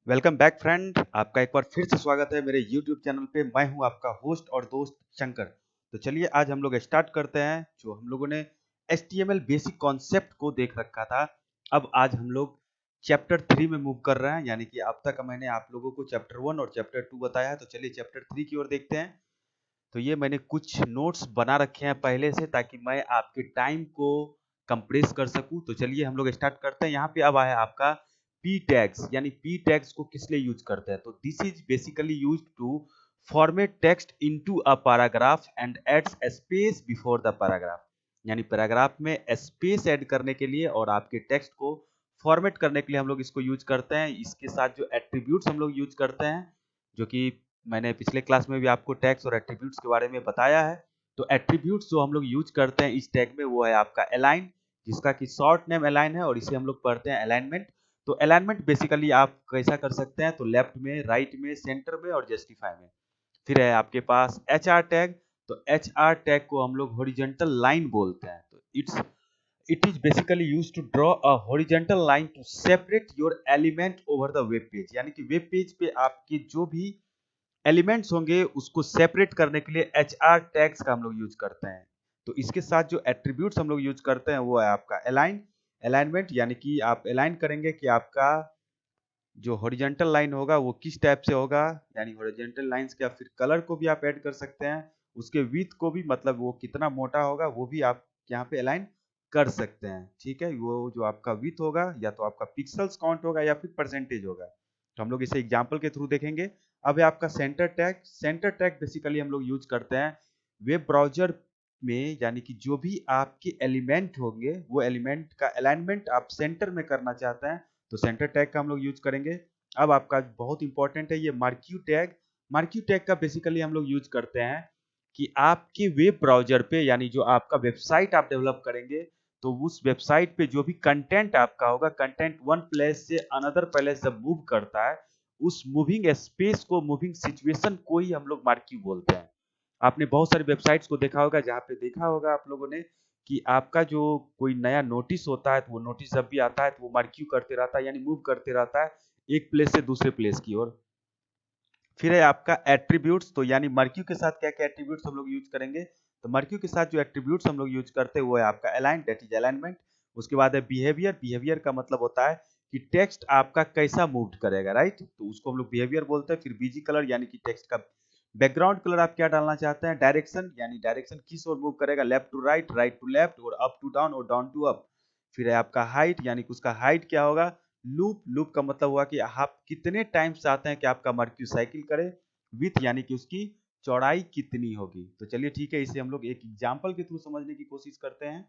Welcome back friend. आपका एक बार फिर से स्वागत है मेरे YouTube चैनल पे। मैं हूं आपका होस्ट और दोस्त शंकर। तो चलिए आज हम लोग स्टार्ट करते हैं। जो हम लोगों ने HTML बेसिक कॉन्सेप्ट को देख रखा था, अब आज हम लोग चैप्टर 3 में मूव कर रहे हैं। यानी कि अब तक मैंने आप लोगों को चैप्टर 1 और चैप्टर 2 बताया है, तो चलिए चैप्टर 3 की ओर देखते हैं। तो ये मैंने कुछ नोट्स बना रखे हैं पहले से, ताकि मैं आपके टाइम को कंप्रेस कर सकूं। तो चलिए हम लोग स्टार्ट करते हैं। यहाँ पे अब आया आपका पी टैग्स। यानी पी टैग्स को किस लिए यूज करते हैं? तो this is basically used to format text into a paragraph and adds space before the paragraph. यानी पैराग्राफ में स्पेस ऐड करने के लिए और आपके टेक्स्ट को फॉर्मेट करने के लिए हम लोग इसको यूज करते हैं। इसके साथ जो एट्रीब्यूट्स हम लोग यूज करते हैं, जो कि मैंने पिछले क्लास में भी आपको टैग्स और एट्रीब्यूट्स के बारे में बताया है। तो एट्रीब्यूट्स जो हम लोग यूज करते हैं इस टैग में, वो है आपका अलाइन, जिसका कि शॉर्ट नेम अलाइन है, और इसे हम लोग पढ़ते हैं अलाइनमेंट। तो अलाइनमेंट बेसिकली आप कैसा कर सकते हैं? तो लेफ्ट में, राइट में, सेंटर में और जस्टिफाई में। फिर है आपके पास एच आर टैग। तो एच आर टैग को हम लोग हॉरिजॉन्टल लाइन बोलते हैं। तो it is basically used to draw a horizontal line to separate your element over the web page. यानी कि वेब पेज पे आपके जो भी एलिमेंट्स होंगे उसको सेपरेट करने के लिए एच आर टैग्स का हम लोग यूज करते हैं। तो इसके साथ जो एट्रीब्यूट्स हम लोग यूज करते हैं वो है आपका अलाइन, अलाइनमेंट। यानी कि आप अलाइन करेंगे कि आपका जो हॉरिजॉन्टल लाइन होगा वो किस टाइप से होगा। यानी हॉरिजॉन्टल लाइंस के, फिर कलर को भी आप ऐड कर सकते हैं, उसके विड्थ को भी, मतलब वो कितना मोटा होगा वो भी आप यहाँ पे अलाइन कर सकते हैं। ठीक है, वो जो आपका विड्थ होगा या तो आपका पिक्सल्स काउंट होगा या फिर परसेंटेज होगा। तो हम लोग इसे एग्जाम्पल के थ्रू देखेंगे। अब है आपका centre tag. Centre tag basically हम लोग यूज करते हैं वेब ब्राउजर में। यानी कि जो भी आपके एलिमेंट होंगे वो एलिमेंट का अलाइनमेंट आप सेंटर में करना चाहते हैं, तो सेंटर टैग का हम लोग यूज करेंगे। अब आपका बहुत इंपॉर्टेंट है ये मार्क्यू टैग। मार्क्यू टैग का बेसिकली हम लोग यूज करते हैं कि आपके वेब ब्राउजर पे, यानी जो आपका वेबसाइट आप डेवलप करेंगे, तो उस वेबसाइट पे जो भी कंटेंट आपका होगा, कंटेंट वन प्लेस से अनदर प्लेस जब मूव करता है, उस मूविंग स्पेस को, मूविंग सिचुएशन को ही हम लोग मार्क्यू बोलते हैं। आपने बहुत सारी वेबसाइट्स को देखा होगा जहाँ पे देखा होगा आप लोगों ने कि आपका जो कोई नया नोटिस होता है, तो वो नोटिस जब भी आता है तो वो मार्क्यू करते रहता है, यानी मूव करते रहता है एक प्लेस से दूसरे प्लेस की ओर। फिर है आपका एट्रीब्यूट्स। तो यानी मार्क्यू के साथ क्या क्या एट्रीब्यूट्स हम लोग यूज करेंगे? तो मार्क्यू के साथ जो एट्रीब्यूट्स हम लोग यूज करते हैं वो है आपका अलाइन, दैट इज अलाइनमेंट। उसके बाद है बिहेवियर। बिहेवियर का मतलब होता है कि टेक्स्ट आपका कैसा मूव करेगा, राइट? तो उसको हम लोग बिहेवियर बोलते हैं। फिर बीजी कलर, यानी कि टेक्स्ट का बैकग्राउंड कलर आप क्या डालना चाहते हैं। डायरेक्शन, यानी डायरेक्शन किस ओर मूव करेगा, left to right, right to left, और अप टू डाउन और डाउन टू अप। फिर है आपका हाइट, यानी कि उसका हाइट क्या होगा। लूप, लूप का मतलब हुआ कि आप कितने टाइम चाहते हैं कि आपका मर्क्यू साइकिल करे। विथ, यानी कि उसकी चौड़ाई कितनी होगी। तो चलिए ठीक है, इसे हम लोग एक एग्जाम्पल के थ्रू समझने की कोशिश करते हैं।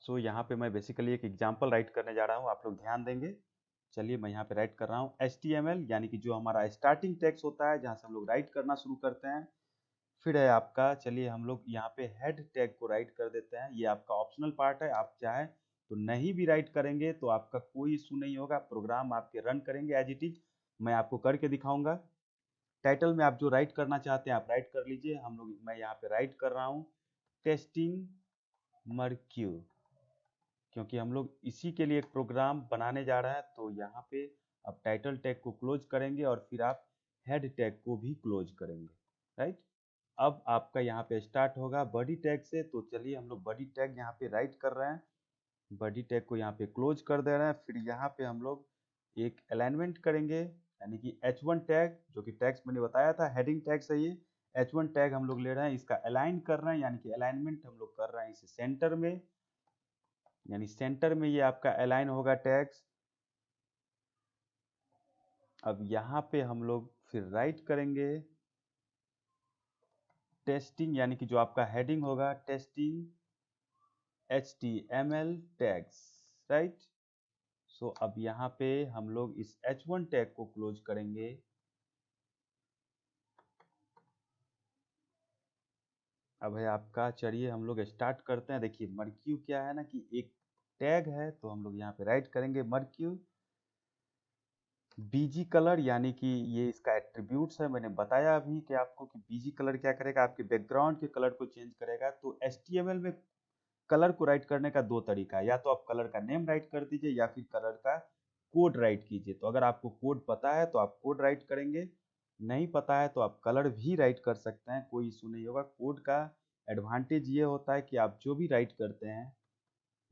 सो यहाँ पे मैं बेसिकली एक एग्जाम्पल राइट करने जा रहा हूँ, आप लोग ध्यान देंगे। चलिए मैं यहाँ पे राइट कर रहा हूँ HTML, यानी कि जो हमारा स्टार्टिंग टेक्स्ट होता है जहाँ से हम लोग राइट करना शुरू करते हैं। फिर है आपका, चलिए हम लोग यहाँ पे हेड टैग को राइट कर देते हैं। ये आपका ऑप्शनल पार्ट है, आप चाहे तो नहीं भी राइट करेंगे तो आपका कोई इशू नहीं होगा, प्रोग्राम आपके रन करेंगे एज इट इज। मैं आपको करके दिखाऊंगा। टाइटल में आप जो राइट करना चाहते हैं आप राइट कर लीजिए। मैं यहाँ पे राइट कर रहा हूँ टेस्टिंग मर्क्यू, क्योंकि हम लोग इसी के लिए एक प्रोग्राम बनाने जा रहे हैं। तो यहाँ पे अब टाइटल टैग को क्लोज करेंगे और फिर आप हेड टैग को भी क्लोज करेंगे, राइट? अब आपका यहाँ पे स्टार्ट होगा बॉडी टैग से। तो चलिए हम लोग बॉडी टैग यहाँ पे राइट कर रहे हैं, बॉडी टैग को यहाँ पे क्लोज कर दे रहे हैं। फिर यहाँ पे हम लोग एक अलाइनमेंट करेंगे, यानी कि H1 टैग, जो कि टैग्स मैंने बताया था हेडिंग टैग से ही H1 टैग हम लोग ले रहे हैं, इसका अलाइन कर रहे हैं, यानी कि अलाइनमेंट हम लोग कर रहे हैं इसे सेंटर में। यानी सेंटर में ये आपका अलाइन होगा टैग्स। अब यहाँ पे हम लोग फिर राइट करेंगे टेस्टिंग, यानी कि जो आपका हेडिंग होगा टेस्टिंग HTML टैग्स, राइट? सो अब यहाँ पे हम लोग इस H1 टैग को क्लोज करेंगे। अब है आपका, चलिए हम लोग स्टार्ट करते हैं। देखिए मर्क्यू क्या है ना, कि एक टैग है, तो हम लोग यहाँ पे राइट करेंगे मर्क्यू। बीजी कलर, यानी कि ये इसका एट्रीब्यूट्स है। मैंने बताया अभी कि आपको कि बीजी कलर क्या करेगा, आपके बैकग्राउंड के कलर को चेंज करेगा। तो HTML में कलर को राइट करने का दो तरीका है, या तो आप कलर का नेम राइट कर दीजिए या फिर कलर का कोड राइट कीजिए। तो अगर आपको कोड पता है तो आप कोड राइट करेंगे, नहीं पता है तो आप कलर भी राइट कर सकते हैं, कोई इशू नहीं होगा। कोड का एडवांटेज ये होता है कि आप जो भी राइट करते हैं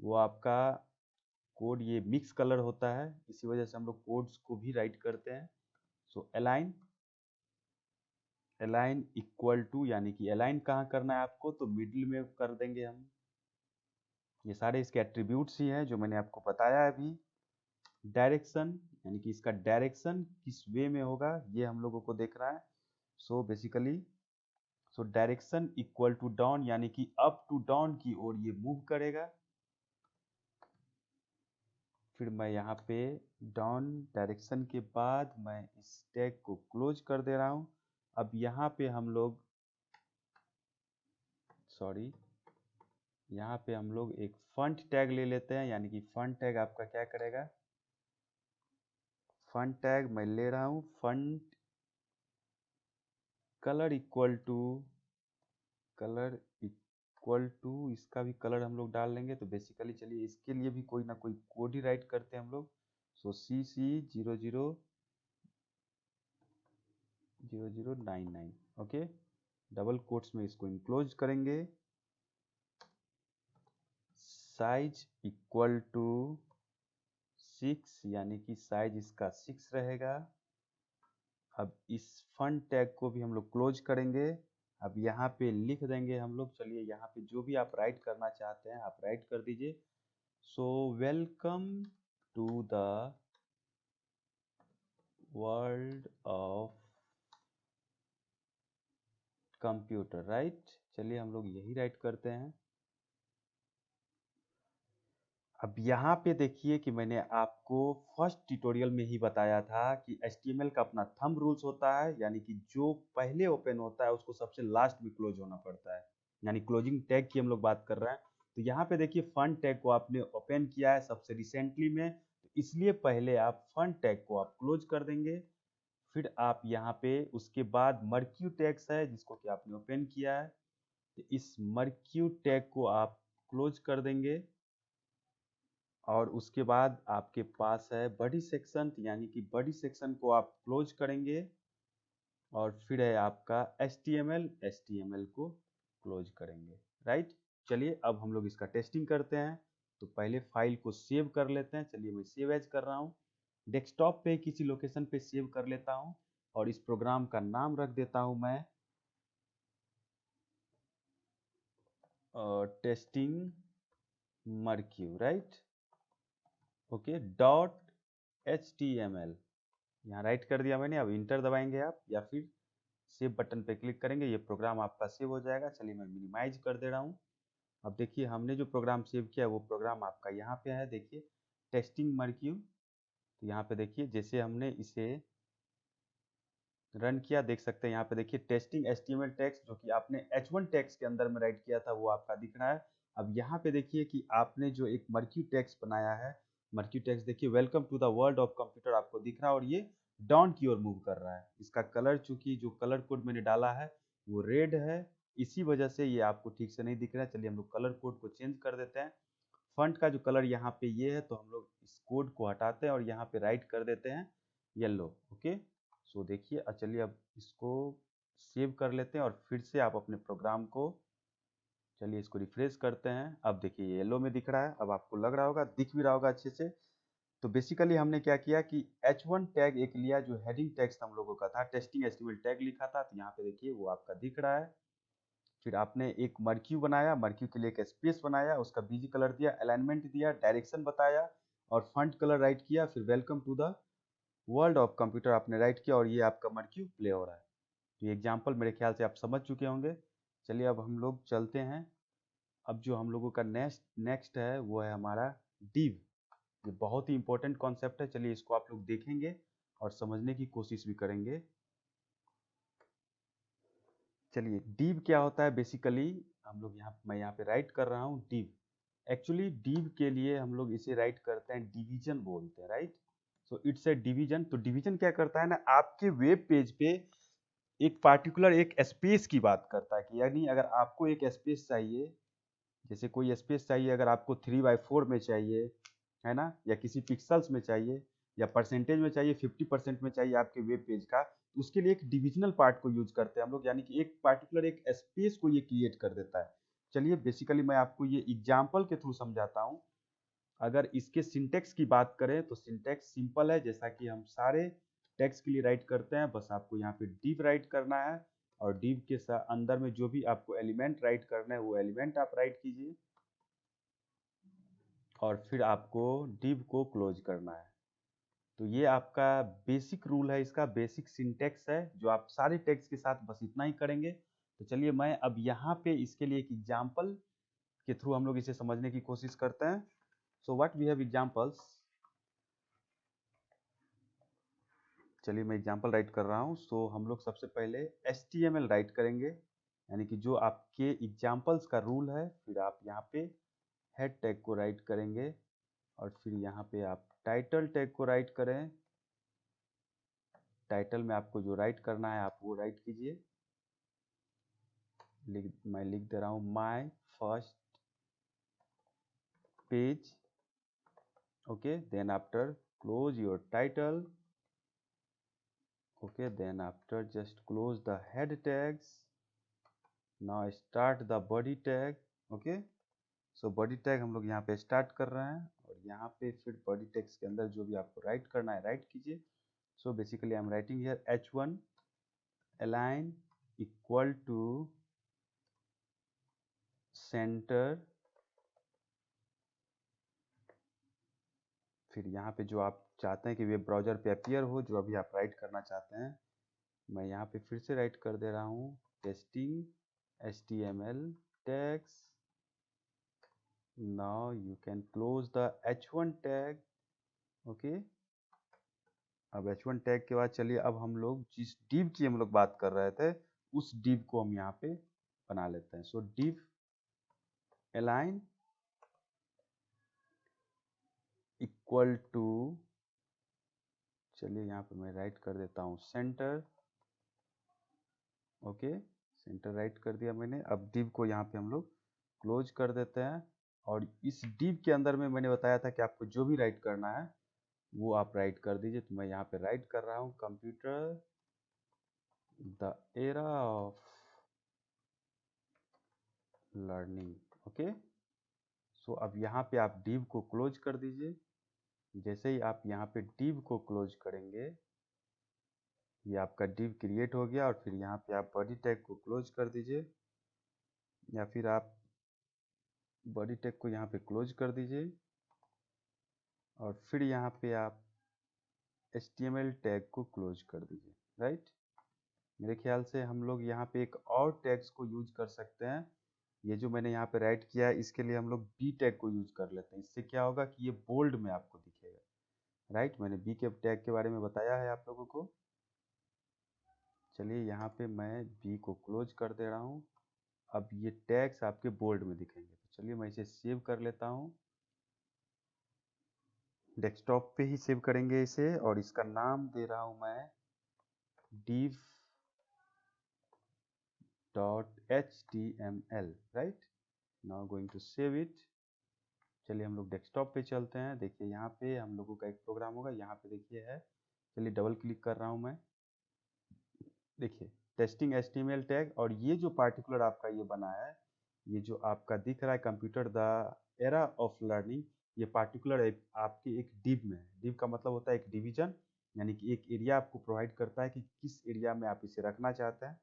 वो आपका कोड ये मिक्स कलर होता है, इसी वजह से हम लोग कोड्स को भी राइट करते हैं। सो अलाइन, अलाइन इक्वल टू, यानी कि अलाइन कहाँ करना है आपको, तो मिडिल में कर देंगे हम। ये सारे इसके एट्रीब्यूट्स ही हैं जो मैंने आपको बताया अभी। डायरेक्शन, यानी कि इसका डायरेक्शन किस वे में होगा ये हम लोगों को देखना है। So basically direction equal to down, यानी कि अप टू डाउन की ओर ये मूव करेगा। फिर मैं यहाँ पे डाउन डायरेक्शन के बाद मैं इस टैग को क्लोज कर दे रहा हूँ। अब यहाँ पे हम लोग यहाँ पे हम लोग एक फंट टैग ले लेते हैं, यानी कि फंट टैग आपका क्या करेगा, फंट टैग मैं ले रहा हूँ फंट कलर इक्वल टू इसका भी कलर हम लोग डाल लेंगे। तो बेसिकली चलिए इसके लिए भी कोई ना कोई कोड ही राइट करते हैं हम लोग। सो CC000099, ओके। डबल कोट्स में इसको इनक्लोज करेंगे। साइज इक्वल टू 6, यानी कि साइज इसका 6 रहेगा। अब इस फंट टैग को भी हम लोग क्लोज करेंगे। अब यहाँ पे लिख देंगे हम लोग, चलिए यहाँ पे जो भी आप राइट करना चाहते हैं आप राइट कर दीजिए। So welcome to the world of computer, right. चलिए हम लोग यही राइट करते हैं। अब यहाँ पे देखिए कि मैंने आपको फर्स्ट ट्यूटोरियल में ही बताया था कि HTML का अपना थंब रूल्स होता है, यानी कि जो पहले ओपन होता है उसको सबसे लास्ट में क्लोज होना पड़ता है, यानी क्लोजिंग टैग की हम लोग बात कर रहे हैं। तो यहाँ पे देखिए फंट टैग को आपने ओपन किया है सबसे रिसेंटली में, तो इसलिए पहले आप फंट टैग को आप क्लोज कर देंगे। फिर आप यहाँ पे उसके बाद मर्क्यू टैग्स है जिसको कि आपने ओपन किया है, तो इस मर्क्यू टैग को आप क्लोज कर देंगे। और उसके बाद आपके पास है बॉडी सेक्शन, यानी कि बॉडी सेक्शन को आप क्लोज करेंगे। और फिर है आपका HTML को क्लोज करेंगे, राइट। चलिए अब हम लोग इसका टेस्टिंग करते हैं। तो पहले फाइल को सेव कर लेते हैं। चलिए मैं सेव एज कर रहा हूँ, डेस्कटॉप पे किसी लोकेशन पे सेव कर लेता हूँ और इस प्रोग्राम का नाम रख देता हूँ मैं testing marquee, right, okay, .html यहाँ राइट कर दिया मैंने। अब इंटर दबाएंगे आप या फिर सेव बटन पे क्लिक करेंगे, ये प्रोग्राम आपका सेव हो जाएगा। चलिए मैं मिनिमाइज कर दे रहा हूँ। अब देखिए हमने जो प्रोग्राम सेव किया वो प्रोग्राम आपका यहाँ पे है, देखिए टेस्टिंग मर्क्यू। तो यहाँ पे देखिए जैसे हमने इसे रन किया, देख सकते हैं यहाँ पे देखिए टेस्टिंग HTML टेक्स्ट जो कि आपने H1 टेक्स्ट के अंदर में राइट किया था वो आपका दिख रहा है। अब यहाँ पे देखिए कि आपने जो एक मर्क्यू टेक्स्ट बनाया है, मर्क्यू टेक्स्ट देखिए welcome to the world of computer आपको दिख रहा है और ये डाउन की ओर मूव कर रहा है। इसका कलर चूंकि जो कलर कोड मैंने डाला है वो रेड है, इसी वजह से ये आपको ठीक से नहीं दिख रहा है। चलिए हम लोग कलर कोड को चेंज कर देते हैं। फंट का जो कलर यहाँ पे ये है, तो हम लोग इस कोड को हटाते हैं और यहाँ पे राइट कर देते हैं येलो, ओके। सो देखिए चलिए अब इसको सेव कर लेते हैं और फिर से आप अपने प्रोग्राम को, चलिए इसको रिफ्रेश करते हैं। अब देखिए येलो में दिख रहा है, अब आपको लग रहा होगा, दिख भी रहा होगा अच्छे से। तो बेसिकली हमने क्या किया कि H1 टैग एक लिया जो हेडिंग टेक्स्ट हम लोगों का था, टेस्टिंग HTML टैग लिखा था, तो यहाँ पे देखिए वो आपका दिख रहा है। फिर आपने एक मर्क्यू बनाया, मर्क्यू के लिए एक स्पेस बनाया, उसका बीजी कलर दिया, अलाइनमेंट दिया, डायरेक्शन बताया और फंट कलर राइट किया। फिर welcome to the world of computer आपने राइट किया और ये आपका मर्क्यू प्ले हो रहा है। तो ये एग्जाम्पल मेरे ख्याल से आप समझ चुके होंगे। चलिए अब हम लोग चलते हैं। अब जो हम लोगों का नेक्स्ट है वो है हमारा डिव। ये बहुत ही इंपॉर्टेंट कॉन्सेप्ट है, चलिए इसको आप लोग देखेंगे और समझने की कोशिश भी करेंगे। चलिए डिव क्या होता है, बेसिकली हम लोग मैं यहाँ पे राइट कर रहा हूँ डिव। एक्चुअली डिव के लिए हम लोग इसे राइट करते हैं डिवीजन बोलते हैं, right. So it's A division. तो डिवीजन क्या करता है ना, आपके वेब पेज पे एक पार्टिकुलर एक स्पेस की बात करता है कि यानी अगर आपको एक स्पेस चाहिए जैसे कोई स्पेस चाहिए अगर आपको 3/4 में चाहिए, है ना, या किसी पिक्सल्स में चाहिए, या परसेंटेज में चाहिए, 50% में चाहिए आपके वेब पेज का, तो उसके लिए एक डिविजनल पार्ट को यूज करते हैं हम लोग, यानी कि एक पार्टिकुलर एक स्पेस को ये क्रिएट कर देता है। चलिए बेसिकली मैं आपको ये एग्जाम्पल के थ्रू समझाता हूँ। अगर इसके सिंटेक्स की बात करें तो सिंटेक्स सिंपल है, जैसा कि हम सारे टेक्स के लिए राइट करते हैं। बस आपको यहाँ पे div राइट करना है, और div के अंदर में जो भी आपको एलिमेंट राइट करना है वो एलिमेंट आप राइट कीजिए, और फिर आपको div को क्लोज करना है। तो ये आपका बेसिक रूल है, इसका बेसिक सिंटेक्स है, जो आप सारे टेक्स्ट के साथ बस इतना ही करेंगे। तो चलिए मैं अब यहाँ पे इसके लिए एक एग्जाम्पल के थ्रू हम लोग इसे समझने की कोशिश करते हैं। So what we have examples. चलिए मैं एग्जाम्पल राइट कर रहा हूँ। सो हम लोग सबसे पहले HTML राइट करेंगे, यानी कि जो आपके एग्जाम्पल्स का रूल है। फिर आप यहाँ पे हेड टैग को राइट करेंगे, और फिर यहाँ पे आप टाइटल टैग को राइट करें। टाइटल में आपको जो राइट करना है आप वो राइट कीजिए। मैं लिख दे रहा हूँ my first page. Okay, then after close your title. Okay, then after just close the head tags. Now start the body tag. Okay, so body tag हम लोग यहाँ पे स्टार्ट कर रहे हैं, और यहाँ पे फिर body tags के अंदर जो भी आपको राइट करना है राइट कीजिए। So basically I'm writing here h1 align equal to center। फिर यहाँ पे जो आप चाहते हैं कि वेब ब्राउजर पे अपीयर हो, जो अभी आप राइट करना चाहते हैं, मैं यहाँ पे फिर से राइट कर दे रहा हूँ testing HTML tags। Now you can close the h1 tag। okay, अब h1 टैग के बाद चलिए अब हम लोग जिस div की हम लोग बात कर रहे थे उस div को हम यहाँ पे बना लेते हैं। सो div align इक्वल टू, चलिए यहाँ पे मैं राइट कर देता हूँ सेंटर। ओके, सेंटर राइट कर दिया मैंने। अब div को यहाँ पे हम लोग क्लोज कर देते हैं, और इस div के अंदर में मैंने बताया था कि आपको जो भी राइट करना है वो आप राइट कर दीजिए। तो मैं यहाँ पे राइट कर रहा हूँ computer the era of learning. Okay, so अब यहाँ पे आप div को क्लोज कर दीजिए। जैसे ही आप यहाँ पे div को क्लोज करेंगे, ये आपका div क्रिएट हो गया, और फिर यहाँ पे आप बॉडी टैग को क्लोज कर दीजिए, या फिर आप बॉडी टैग को यहाँ पे क्लोज कर दीजिए, और फिर यहाँ पे आप HTML टैग को क्लोज कर दीजिए। राइट, मेरे ख्याल से हम लोग यहाँ पे एक और टैग्स को यूज कर सकते हैं। ये जो मैंने यहाँ पे राइट किया है इसके लिए हम लोग B टैग को यूज कर लेते हैं। इससे क्या होगा कि ये बोल्ड में आपको दिखेगा। राइट, मैंने B के टैग के बारे में बताया है आप लोगों को। चलिए यहाँ पे मैं B को क्लोज कर दे रहा हूँ। अब ये टैग्स आपके बोल्ड में दिखेंगे। तो चलिए मैं इसे सेव कर लेता हूँ। डेस्कटॉप पे ही सेव करेंगे इसे, और इसका नाम दे रहा हूँ मैं div .html। Right, now going to save it. चलिए हम लोग डेस्कटॉप पे चलते हैं। देखिए यहाँ पे हम लोगों का एक प्रोग्राम होगा, यहाँ पे देखिए है। चलिए डबल क्लिक कर रहा हूँ मैं। देखिए टेस्टिंग HTML टैग, और ये जो पार्टिकुलर आपका ये बना है, ये जो आपका दिख रहा है computer the era of learning, ये पार्टिकुलर आपके एक div में है। div का मतलब होता है एक डिवीजन, यानी कि एक एरिया आपको प्रोवाइड करता है कि किस एरिया में आप इसे रखना चाहते हैं।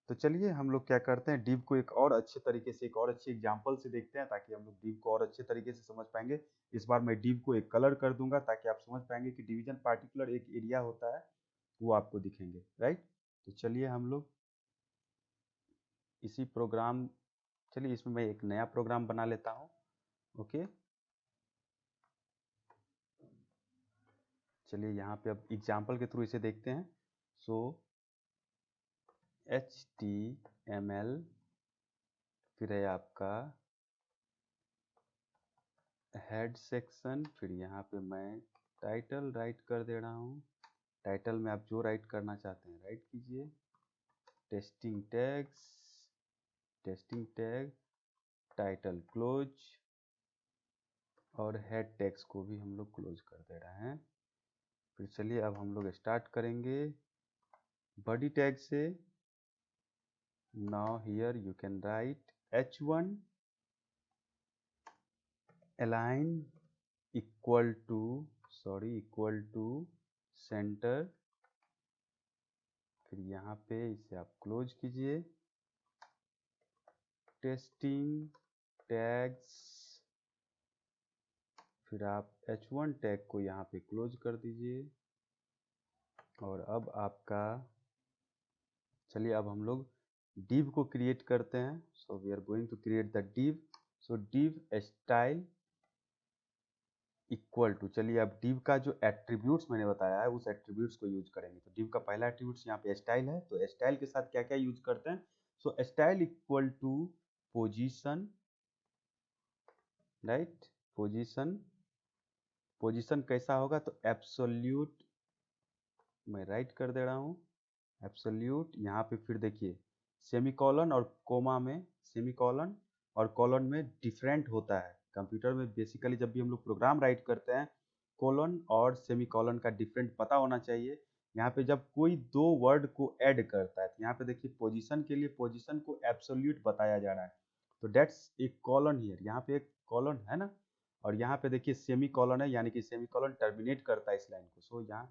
तो चलिए हम लोग क्या करते हैं, div को एक और अच्छे तरीके से, एक और अच्छे एग्जांपल से देखते हैं, ताकि हम लोग div को और अच्छे तरीके से समझ पाएंगे। इस बार मैं div को एक कलर कर दूंगा, ताकि आप समझ पाएंगे कि डिवीजन पार्टिकुलर एक एरिया होता है, वो आपको दिखेंगे। राइट, तो चलिए हम लोग इसी प्रोग्राम, चलिए इसमें मैं एक नया प्रोग्राम बना लेता हूँ। ओके, चलिए यहाँ पे अब एग्जांपल के थ्रू इसे देखते हैं। सो HTML, फिर है आपका हेड सेक्शन, फिर यहाँ पे मैं टाइटल राइट कर दे रहा हूँ। टाइटल में आप जो राइट करना चाहते हैं राइट कीजिए। Testing tags, testing tag, title close, और हेड टेक्स्ट को भी हम लोग क्लोज कर दे रहे हैं। फिर चलिए अब हम लोग स्टार्ट करेंगे बॉडी टैग से। Now here you can write H1 align equal to centre. फिर यहाँ पे इसे आप क्लोज कीजिए। टेस्टिंग टैग्स, फिर आप H1 टैग को यहाँ पे क्लोज कर दीजिए। और अब आपका, चलिए अब हम लोग div को क्रिएट करते हैं। So we are going to create the div। सो div स्टाइल इक्वल टू, चलिए अब div का जो एट्रीब्यूट्स मैंने बताया है उस एट्रीब्यूट्स को यूज करेंगे। तो div का पहला एट्रीब्यूट्स यहाँ पे स्टाइल है, तो स्टाइल के साथ क्या क्या यूज करते हैं। So style equal to position, right. Position कैसा होगा, तो एब्सोल्यूट, मैं राइट कर दे रहा हूँ एब्सोल्यूट। यहाँ पे फिर देखिए सेमीकोलन और कोमा में, सेमीकोलन और कॉलन में डिफरेंट होता है। कंप्यूटर में बेसिकली जब भी हम लोग प्रोग्राम राइट करते हैं, कोलन और सेमीकोलन का डिफरेंट पता होना चाहिए। यहाँ पे जब कोई दो वर्ड को ऐड करता है, तो यहाँ पे देखिए पोजीशन के लिए पोजीशन को एब्सोल्यूट बताया जा रहा है, तो डेट्स एक कॉलन हियर, यहाँ पे एक कॉलन है ना। और यहाँ पे देखिए सेमी कॉलन है, यानी कि सेमी कॉलन टर्मिनेट करता है इस लाइन को। सो यहाँ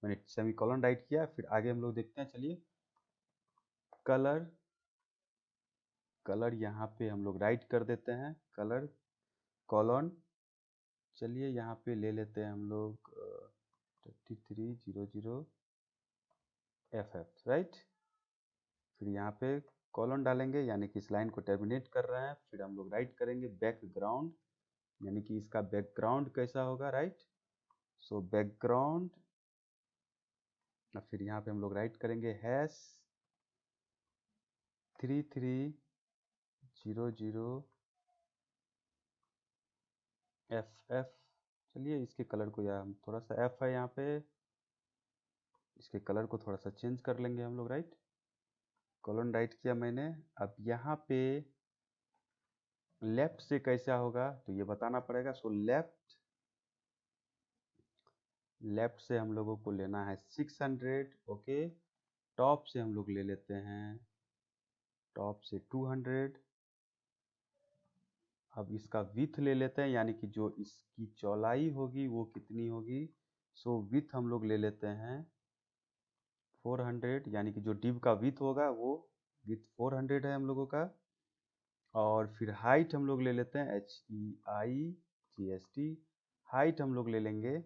मैंने सेमी कॉलन राइट किया। फिर आगे हम लोग देखते हैं, चलिए कलर यहाँ पे हम लोग राइट कर देते हैं, कलर कॉलन। चलिए यहाँ पे ले लेते हैं हम लोग 3300 FF, राइट। फिर यहाँ पे कॉलन डालेंगे, यानी कि इस लाइन को टर्मिनेट कर रहे हैं। फिर हम लोग राइट करेंगे बैकग्राउंड, यानी कि इसका बैकग्राउंड कैसा होगा, राइट। सो बैकग्राउंड, फिर यहाँ पे हम लोग राइट करेंगे हैश 3300 FF। चलिए इसके कलर को, या हम थोड़ा सा F है यहाँ पे, इसके कलर को थोड़ा सा चेंज कर लेंगे हम लोग, राइट। कॉलन राइट किया मैंने। अब यहाँ पे लेफ्ट से कैसा होगा तो ये बताना पड़ेगा। सो लेफ्ट से हम लोगों को लेना है 600, ओके। टॉप से हम लोग ले लेते हैं, टॉप से 200। अब इसका विथ ले लेते हैं, यानी कि जो इसकी चौड़ाई होगी वो कितनी होगी। सो विथ हम लोग ले लेते हैं 400, यानी कि जो डिव का विथ होगा वो विथ 400 है हम लोगों का। और फिर हाइट हम लोग ले लेते हैं HEIGHT, हाइट हम लोग ले लेंगे,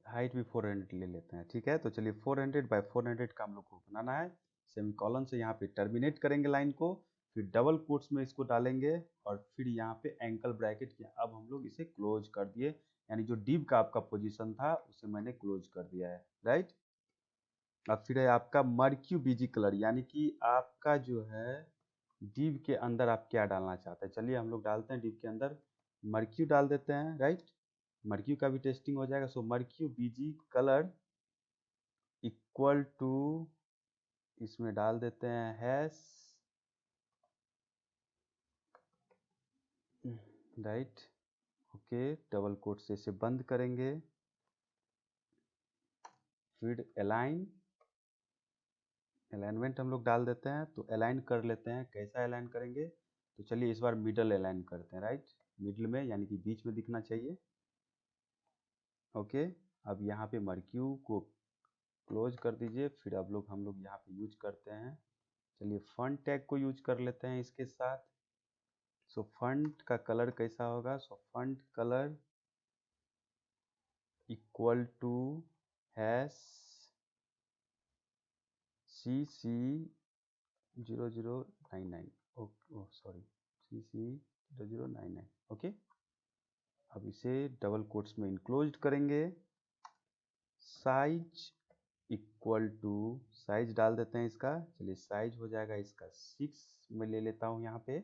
हाइट भी 400 ले लेते हैं, ठीक है। तो चलिए 400 बाय 400 का हम लोग को बनाना है। सेमीकोलन से यहाँ पे टर्मिनेट करेंगे लाइन को, फिर डबल कोट्स में इसको डालेंगे, और फिर यहाँ पे एंकल ब्रैकेट किया। अब हम लोग इसे क्लोज कर दिए, यानी जो डिव का आपका पोजीशन था उसे मैंने क्लोज कर दिया है, राइट। अब फिर है आपका मर्क्यू बीजी कलर, यानी कि आपका जो है डिव के अंदर आप क्या डालना चाहते हैं। चलिए हम लोग डालते हैं डिव के अंदर मर्क्यू डाल देते हैं, राइट। मर्क्यू का भी टेस्टिंग हो जाएगा। So marquee BG colour equal to, इसमें डाल देते हैं hash, right, okay. Double quote से इसे बंद करेंगे। फिर अलाइनमेंट हम लोग डाल देते हैं। तो अलाइन कर लेते हैं, कैसा अलाइन करेंगे, तो चलिए इस बार मिडल अलाइन करते हैं, राइट। मिडल में, यानी कि बीच में दिखना चाहिए, ओके। अब यहाँ पे मर्क्यू को क्लोज कर दीजिए। फिर अब हम लोग यहाँ पे यूज करते हैं, चलिए फॉन्ट टैग को यूज कर लेते हैं इसके साथ। सो फॉन्ट का कलर कैसा होगा, so font colour equal to hash CC0099, oh sorry, CC0099, okay. अब इसे डबल कोट्स में इनक्लोज करेंगे। साइज इक्वल टू, साइज डाल देते हैं इसका, चलिए साइज हो जाएगा इसका 6 में ले लेता हूँ यहाँ पे।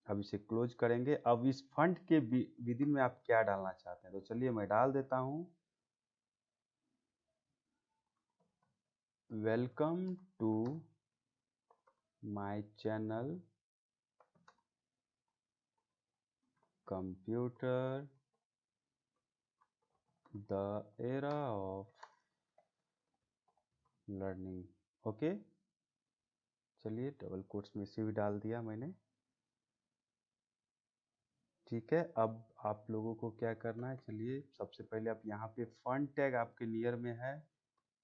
अब इसे क्लोज करेंगे। अब इस फंड के विदिन में आप क्या डालना चाहते हैं, तो चलिए मैं डाल देता हूँ welcome to my channel computer the era of learning. Okay, चलिए डबल कोट्स में इसे भी डाल दिया मैंने। ठीक है, अब आप लोगों को क्या करना है, चलिए सबसे पहले आप यहाँ पे फंड टैग आपके नियर में है,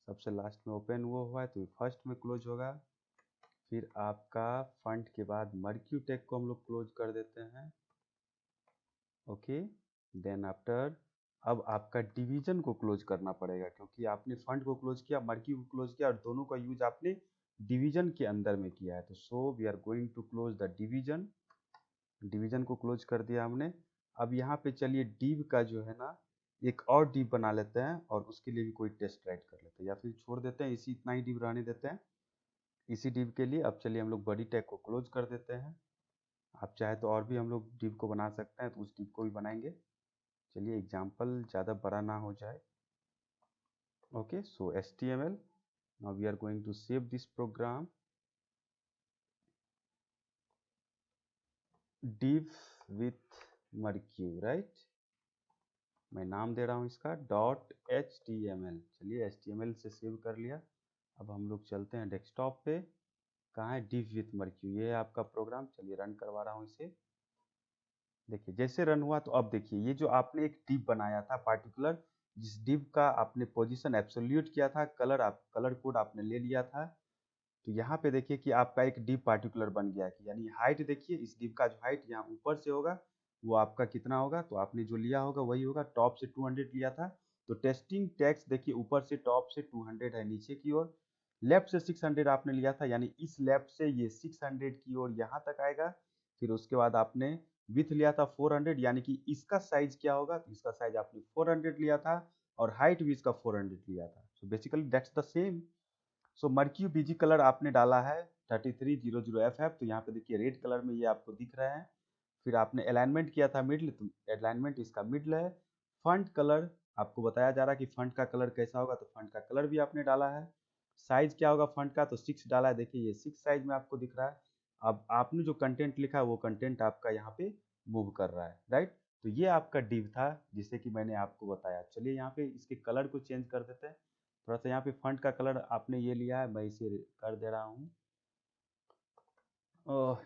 सबसे लास्ट में ओपन वो हुआ है तो फर्स्ट में क्लोज होगा। फिर आपका फंड के बाद मर्क्यू टैग को हम लोग क्लोज कर देते हैं। ओके, देन आफ्टर अब आपका डिवीजन को क्लोज करना पड़ेगा, क्योंकि आपने फंड को क्लोज किया, मर्क्यू को क्लोज किया और दोनों का यूज आपने डिवीजन के अंदर में किया है। तो so we are going to close the division. Division को क्लोज कर दिया हमने। अब यहाँ पे चलिए डिव का जो है ना एक और डिव बना लेते हैं और उसके लिए भी कोई टेस्ट राइट कर लेते हैं, या फिर छोड़ देते हैं इसी इतना ही डिव रहने देते हैं इसी डिव के लिए। अब चलिए हम लोग बॉडी टैग को क्लोज कर देते हैं। आप चाहे तो और भी हम लोग डिव को बना सकते हैं, तो उस डिव को भी बनाएंगे। चलिए एग्जाम्पल ज़्यादा बड़ा ना हो जाए। Okay, so HTML, now we are going to save this program, div with mercury, right? मैं नाम दे रहा हूँ इसका .html। चलिए HTML से सेव कर लिया। अब हम लोग चलते हैं डेस्कटॉप पे। कहाँ है div with mercury, ये है आपका प्रोग्राम। चलिए रन करवा रहा हूँ इसे। देखिए जैसे रन हुआ तो अब देखिए ये जो आपने एक डिव बनाया था पार्टिकुलर, जिस डिव का आपने पोजीशन एब्सोल्यूट किया था, कलर कोड आपने ले लिया था, तो यहाँ पे देखिए कि आपका एक डिव पार्टिकुलर बन गया कि यानी हाइट देखिए इस डिव का जो हाइट यहाँ ऊपर से होगा वो आपका कितना होगा, तो आपने जो लिया होगा वही होगा। टॉप से 200 लिया था, तो टेस्टिंग टैक्स देखिए ऊपर से टॉप से 200 है नीचे की ओर। लेफ्ट से 600 आपने लिया था, यानी इस लेफ्ट से ये 600 की ओर यहाँ तक आएगा। फिर उसके बाद आपने विथ लिया था 400, यानी कि इसका साइज क्या होगा, तो इसका साइज आपने 400 लिया था और हाइट भी इसका 400 लिया था। So basically that's the same. So marquee BG colour आपने डाला है 3300FF, तो यहाँ पे देखिए रेड कलर में ये आपको दिख रहा है। फिर आपने अलाइनमेंट किया था मिडल, तो अलाइनमेंट इसका मिडल है। फंट कलर आपको बताया जा रहा है कि फंट का कलर कैसा होगा, तो फंट का कलर भी आपने डाला है। साइज क्या होगा फंट का, तो 6 डाला है, देखिए ये 6 साइज में आपको दिख रहा है। अब आपने जो कंटेंट लिखा है वो कंटेंट आपका यहाँ पे मूव कर रहा है, राइट। तो ये आपका डिव था जिसे कि मैंने आपको बताया। चलिए यहाँ पे इसके कलर को चेंज कर देते हैं। थोड़ा सा यहाँ पे फंट का कलर आपने ये लिया है, मैं इसे कर दे रहा हूँ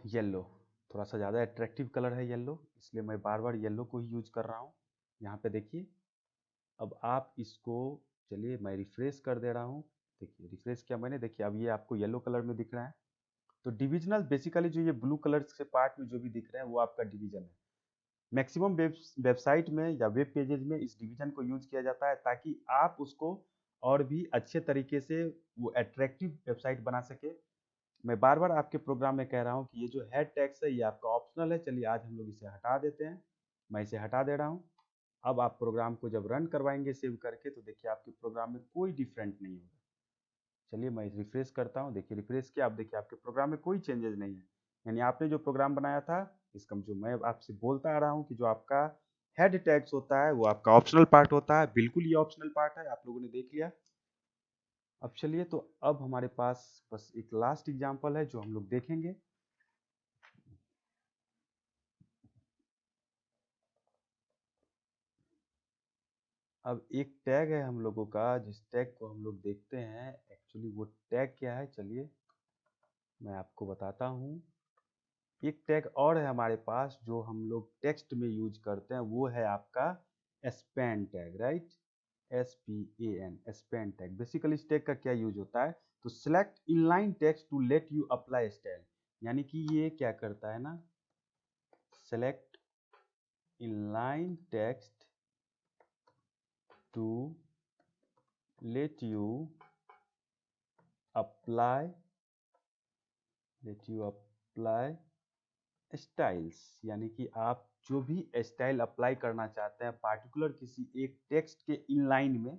येलो। थोड़ा सा ज़्यादा अट्रैक्टिव कलर है येलो, इसलिए मैं बार बार येलो को ही यूज कर रहा हूँ। यहाँ पे देखिए अब आप इसको, चलिए मैं रिफ्रेश कर दे रहा हूँ। देखिए रिफ्रेश किया मैंने, देखिए अब ये आपको येलो कलर में दिख रहा है। तो डिविजनल बेसिकली जो ये ब्लू कलर से पार्ट में जो भी दिख रहे हैं वो आपका डिवीजन है। मैक्सिमम वेबसाइट में या वेब पेजेज में इस डिवीजन को यूज किया जाता है ताकि आप उसको और भी अच्छे तरीके से वो अट्रैक्टिव वेबसाइट बना सके। मैं बार बार आपके प्रोग्राम में कह रहा हूँ कि ये जो हेड टैग्स है ये आपका ऑप्शनल है। चलिए आज हम लोग इसे हटा देते हैं, मैं इसे हटा दे रहा हूँ। अब आप प्रोग्राम को जब रन करवाएंगे सेव करके तो देखिए आपके प्रोग्राम में कोई डिफरेंट नहीं होगा। चलिए मैं रिफ्रेश करता हूँ, देखिए रिफ्रेश किया, आप देखिए आपके प्रोग्राम में कोई चेंजेस नहीं है। यानी आपने जो प्रोग्राम बनाया था, इसका जो मैं आपसे बोलता आ रहा हूँ कि जो आपका हेड टैग्स होता है वो आपका ऑप्शनल पार्ट होता है, बिल्कुल ये ऑप्शनल पार्ट है, आप लोगों ने देख लिया। अब चलिए तो अब हमारे पास बस एक लास्ट एग्जांपल है जो हम लोग देखेंगे। अब एक टैग है हम लोगों का, जिस टैग को हम लोग देखते हैं एक्चुअली वो टैग क्या है, चलिए मैं आपको बताता हूँ। एक टैग और है हमारे पास जो हम लोग टेक्स्ट में यूज करते हैं, वो है आपका span tag, right. SPAN, span tag. Basically इस टैग का क्या यूज होता है, तो select inline text to let you apply style, यानी कि ये क्या करता है ना, select inline text to let you apply styles, यानी कि आप जो भी स्टाइल अप्लाई करना चाहते हैं पार्टिकुलर किसी एक टेक्स्ट के इनलाइन में,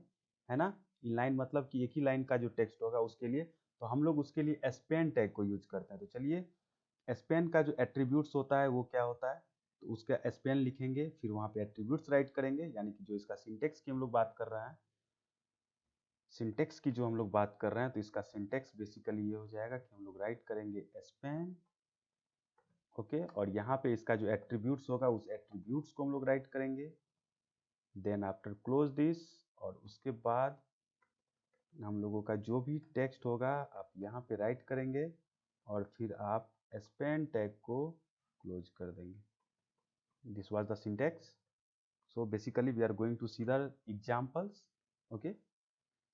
है ना। इनलाइन मतलब कि एक ही लाइन का जो टेक्स्ट होगा उसके लिए, तो हम लोग उसके लिए स्पैन टैग को यूज करते हैं। तो चलिए स्पैन का जो एट्रीब्यूट्स होता है वो क्या होता है, तो उसका स्पैन लिखेंगे, फिर वहाँ पे एट्रीब्यूट्स राइट करेंगे, यानी कि जो इसका सिंटेक्स की हम लोग बात कर रहे हैं। सिंटेक्स की जो हम लोग बात कर रहे हैं तो इसका सिंटेक्स बेसिकली ये हो जाएगा कि हम लोग राइट करेंगे स्पैन, ओके, और यहाँ पे इसका जो एट्रीब्यूट्स होगा उस एट्रीब्यूट्स को हम लोग राइट करेंगे। देन आफ्टर क्लोज दिस, और उसके बाद हम लोगों का जो भी टेक्स्ट होगा आप यहाँ पे राइट करेंगे और फिर आप स्पैन टैग को क्लोज कर देंगे। This was the syntax. So basically we are going to see the examples, okay.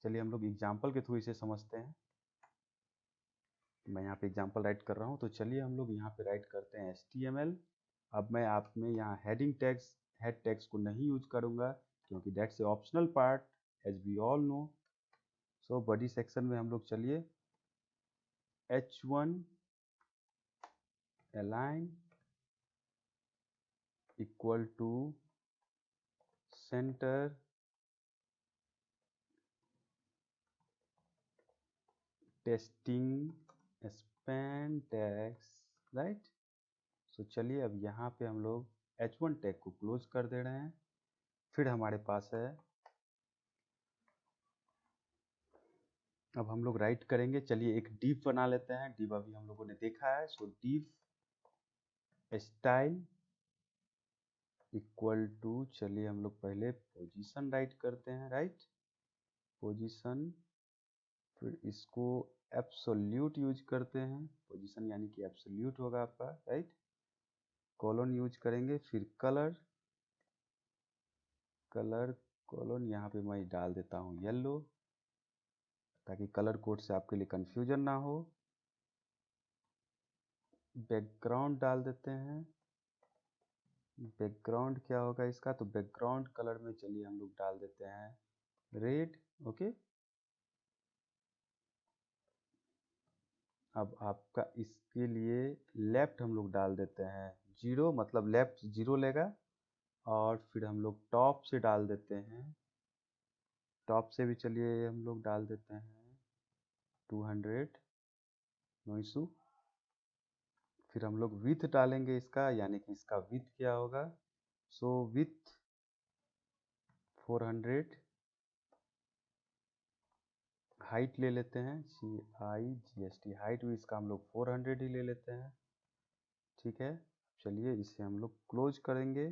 चलिए हम लोग एग्जाम्पल के थ्रू इसे समझते हैं। मैं यहाँ पे एग्जाम्पल राइट कर रहा हूँ, तो चलिए हम लोग यहाँ पे राइट करते हैं HTML। अब मैं आप में यहाँ हेडिंग टैग्स, हेड टैग्स को नहीं यूज करूँगा क्योंकि that's a optional part as we all know. So body section में हम लोग चलिए H1 align equal to centre testing span tags, right. So चलिए अब यहाँ पे हम लोग H1 टैग को क्लोज कर दे रहे हैं। फिर हमारे पास है, अब हम लोग राइट करेंगे, चलिए एक डिव बना लेते हैं। डिव अभी हम लोगों ने देखा है। सो डिव स्टाइल इक्वल टू, चलिए हम लोग पहले पोजीशन राइट करते हैं, राइट पोजीशन, फिर इसको एब्सोल्यूट यूज करते हैं। पोजीशन यानी कि एब्सोल्यूट होगा आपका, राइट। कॉलन यूज करेंगे, फिर कलर, कलर कॉलन यहाँ पे मैं डाल देता हूँ येलो, ताकि कलर कोड से आपके लिए कंफ्यूजन ना हो। बैकग्राउंड डाल देते हैं। बैकग्राउंड क्या होगा इसका, तो बैकग्राउंड कलर में चलिए हम लोग डाल देते हैं रेड, ओके। अब आपका इसके लिए लेफ्ट हम लोग डाल देते हैं 0, मतलब लेफ्ट 0 लेगा। और फिर हम लोग टॉप से डाल देते हैं, टॉप से भी चलिए हम लोग डाल देते हैं 200, नो इशू। फिर हम लोग विथ डालेंगे इसका, यानी कि इसका विथ क्या होगा, सो विथ 400। हाइट ले लेते हैं HIGHT, हाइट भी इसका हम लोग 400 ही ले लेते हैं, ठीक है। चलिए इसे हम लोग क्लोज करेंगे,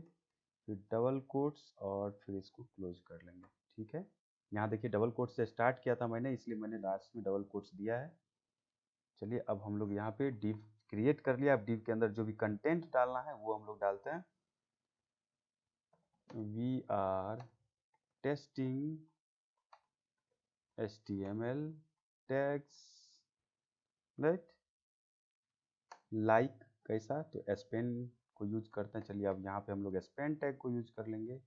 फिर डबल कोट्स, और फिर इसको क्लोज कर लेंगे, ठीक है। यहाँ देखिए डबल कोट से स्टार्ट किया था मैंने, इसलिए मैंने लास्ट में डबल कोट्स दिया है। चलिए अब हम लोग यहाँ पे डिव क्रिएट कर लिया। अब डिव के अंदर जो भी कंटेंट डालना है वो हम लोग डालते हैं। We are testing HTML tags, right. Like कैसा, तो स्पेन को यूज करते हैं। चलिए अब यहाँ पे हम लोग स्पेन टैग को यूज कर लेंगे।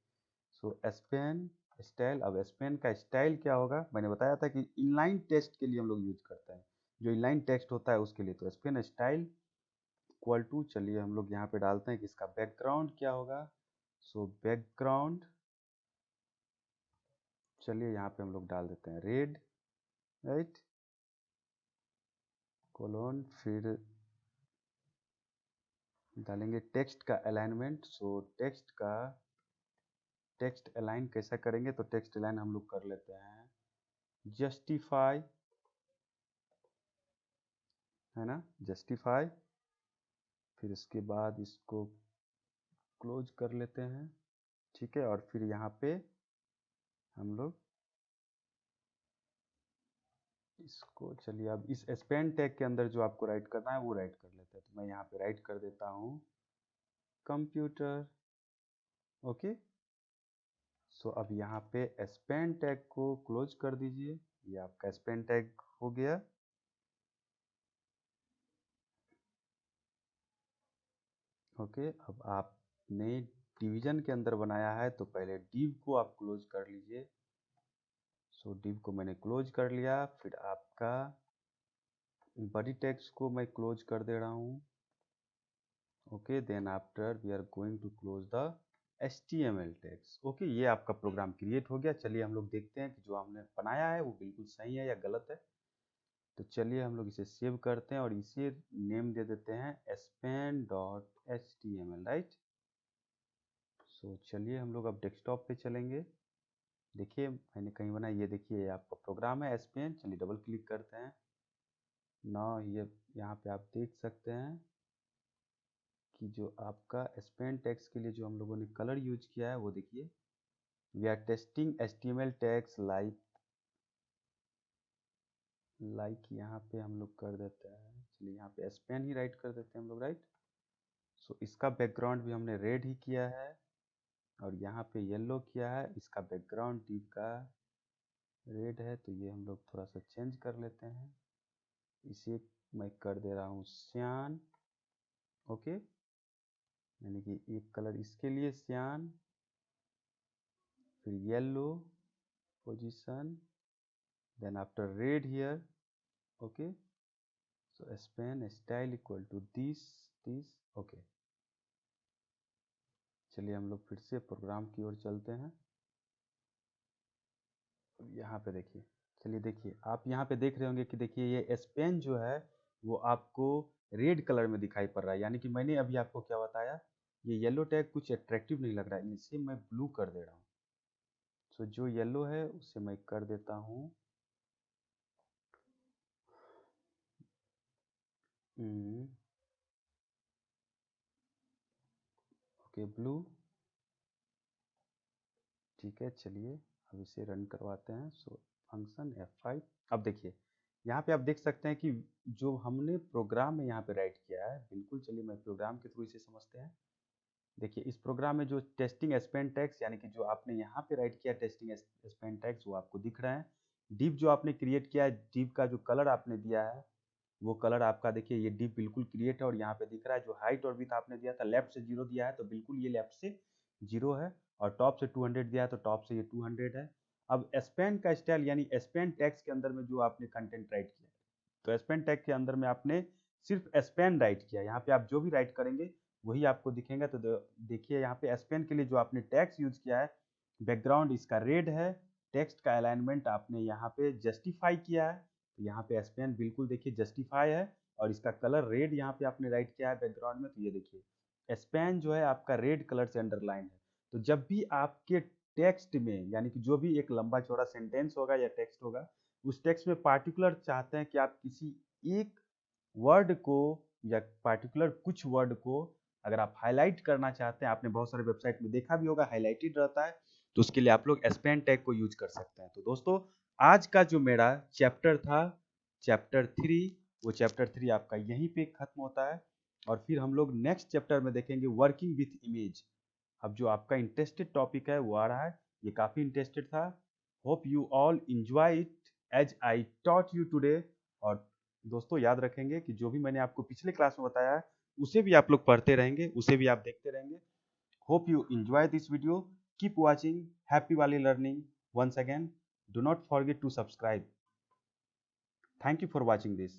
सो स्पेन स्टाइल, अब स्पेन का स्टाइल क्या होगा, मैंने बताया था कि इनलाइन टेक्स्ट के लिए हम लोग यूज करते हैं, जो इनलाइन टेक्स्ट होता है उसके लिए। तो स्पेन स्टाइल इक्वल टू, चलिए हम लोग यहाँ पे डालते हैं कि इसका बैकग्राउंड क्या होगा। सो बैकग्राउंड, चलिए यहाँ पे हम लोग डाल देते हैं रेड, राइट कोलोन, फिर डालेंगे टेक्स्ट का अलाइनमेंट। सो टेक्स्ट अलाइन कैसा करेंगे, तो टेक्स्ट अलाइन हम लोग कर लेते हैं जस्टिफाई, है ना, जस्टिफाई। फिर इसके बाद इसको क्लोज कर लेते हैं, ठीक है। और फिर यहाँ पे हम लोग इसको, चलिए अब इस स्पेन टैग के अंदर जो आपको राइट करना है वो राइट कर लेते हैं। तो मैं यहाँ पे राइट कर देता हूँ कंप्यूटर, ओके। सो अब यहाँ पे स्पेन टैग को क्लोज कर दीजिए, ये आपका स्पेन टैग हो गया। ओके, अब आपने डिवीजन के अंदर बनाया है तो पहले डिव को आप क्लोज कर लीजिए। सो डिव को मैंने क्लोज कर लिया। फिर आपका बॉडी टेक्स्ट को मैं क्लोज कर दे रहा हूँ, okay. Then after we are going to close the HTML text, okay. ये आपका प्रोग्राम क्रिएट हो गया। चलिए हम लोग देखते हैं कि जो हमने बनाया है वो बिल्कुल सही है या गलत है। तो चलिए हम लोग इसे सेव करते हैं और इसे नेम दे देते हैं span.html, राइट। सो चलिए हम लोग अब डेस्कटॉप पे चलेंगे। देखिए मैंने कहीं बनाया, ये देखिए आपका प्रोग्राम है एसपेन। चलिए डबल क्लिक करते हैं ना। ये यहाँ पे आप देख सकते हैं कि जो आपका स्पेन टैग्स के लिए जो हम लोगों ने कलर यूज किया है वो देखिए, we are testing HTML tags like यहाँ पे हम लोग कर देते हैं। चलिए यहाँ पे स्पेन ही राइट कर देते हैं हम लोग, राइट। सो इसका बैकग्राउंड भी हमने रेड ही किया है और यहाँ पे येलो किया है। इसका बैकग्राउंड डिव का रेड है, तो ये हम लोग थोड़ा सा चेंज कर लेते हैं। इसे मैं कर दे रहा हूँ सियान। ओके, यानी कि एक कलर इसके लिए सियान, फिर yellow position, then after red here. Okay, so span style equal to this. Okay, चलिए हम लोग फिर से प्रोग्राम की ओर चलते हैं। यहाँ पे देखिए, चलिए देखिए आप यहाँ पे देख रहे होंगे कि देखिए ये स्पेन जो है वो आपको रेड कलर में दिखाई पड़ रहा है। यानी कि मैंने अभी आपको क्या बताया, ये येलो टैग कुछ अट्रैक्टिव नहीं लग रहा है, इसे मैं ब्लू कर दे रहा हूँ। सो जो येलो है उसे मैं कर देता हूँ ओके ब्लू। ठीक है, चलिए अब इसे रन करवाते हैं। So function F5। अब देखिए यहाँ पे आप देख सकते हैं कि जो हमने प्रोग्राम में यहाँ पे राइट किया है, बिल्कुल। चलिए मैं प्रोग्राम के थ्रू इसे समझते हैं। देखिए इस प्रोग्राम में जो टेस्टिंग स्पेन टैग्स, यानी कि जो आपने यहाँ पे राइट किया टेस्टिंग स्पेन टैग्स, वो आपको दिख रहे हैं। डिव जो आपने क्रिएट किया है, डिव का जो कलर आपने दिया है वो कलर आपका देखिए ये डिव बिल्कुल क्रिएट है और यहाँ पे दिख रहा है। जो हाइट और विड्थ आपने दिया था लेफ्ट से 0 दिया है, तो बिल्कुल ये लेफ्ट से 0 है। और टॉप से 200 दिया है, तो टॉप से ये 200 है। अब स्पेन का स्टाइल यानी स्पेन टैग्स के अंदर में जो आपने कंटेंट राइट किया, तो स्पेन टैग के अंदर में आपने सिर्फ स्पेन राइट किया। यहाँ पे आप जो भी राइट करेंगे वही आपको दिखेगा। तो देखिए यहाँ पे स्पेन के लिए जो आपने टैग्स यूज किया है, बैकग्राउंड इसका रेड है, टेक्स्ट का अलाइनमेंट आपने यहाँ पे जस्टिफाई किया है, तो यहाँ पे स्पेन बिल्कुल देखिए जस्टिफाई है। और इसका कलर रेड यहाँ पे आपने राइट किया है बैकग्राउंड में, तो ये देखिए स्पेन जो है आपका रेड कलर से अंडरलाइन है। तो जब भी आपके टेक्स्ट में, यानी कि जो भी एक लंबा चौड़ा सेंटेंस होगा या टेक्स्ट होगा, उस टेक्स्ट में पार्टिकुलर चाहते हैं कि आप किसी एक वर्ड को या पार्टिकुलर कुछ वर्ड को अगर आप हाईलाइट करना चाहते हैं, आपने बहुत सारे वेबसाइट में देखा भी होगा हाईलाइटेड रहता है, तो उसके लिए आप लोग स्पेन टैग को यूज कर सकते हैं। तो दोस्तों आज का जो मेरा चैप्टर था, चैप्टर 3, वो चैप्टर 3 आपका यहीं पे खत्म होता है। और फिर हम लोग नेक्स्ट चैप्टर में देखेंगे वर्किंग विथ इमेज। अब जो आपका इंटरेस्टेड टॉपिक है वो आ रहा है, ये काफ़ी इंटरेस्टेड था। Hope you all enjoy it as I taught you today. और दोस्तों याद रखेंगे कि जो भी मैंने आपको पिछले क्लास में बताया है उसे भी आप लोग पढ़ते रहेंगे, उसे भी आप देखते रहेंगे। Hope you enjoy this video. Keep watching. Happy Wali learning. Once again, do not forget to subscribe. Thank you for watching this.